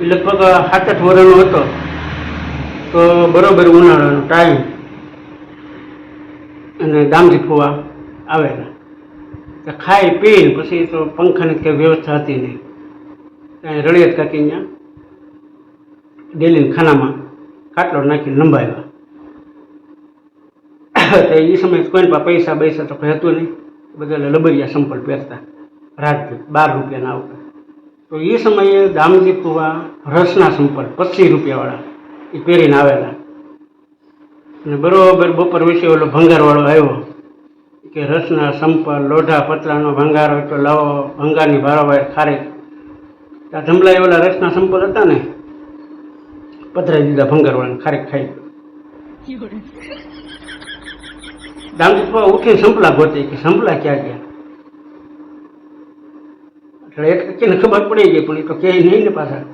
એ લગભગ 7-8 વર્ષનો હતો. તો બરોબર ઉનાળાનો ટાઈમ અને દામજી ફુવા આવેલા. તો ખાઈ પીને પછી તો પંખાની કંઈ વ્યવસ્થા હતી નહીં. ત્યાં રળિયાત કાકી ત્યાં ડેલીના ખાનામાં ખાટલો નાખીને લંબાવ્યા. તો એ સમયે કોઈને પાસે પૈસા તો કંઈ હતું નહીં. બધા લબરિયા સંપલ પહેરતા રાજપૂત 12 રૂપિયાના આવતા. તો એ સમયે દામજી ફુવા રસના સંપલ 25 રૂપિયાવાળા એ પહેરીને આવેલા. અને બરોબર બપોર વિશે ઓલો ભંગારવાળો આવ્યો કે રસના સંપલ લોઢા પતરાનો ભંગાર હોય તો લાવો, ભંગારની ભારોભાર ખારેક. આ ધમલાએ ઓલા રસના સંપલ હતા ને પધરાઈ દીધા ભંગારવાળાને, ખારેક ખાઈ. દામજી ફુવા ઉઠીને સંપલા ગોતે કે સંપલા ક્યાં ગયા. એટલે એક વ્યક્તિને ખબર પડી ગઈ પણ એ તો કહે નહીં ને પાછા.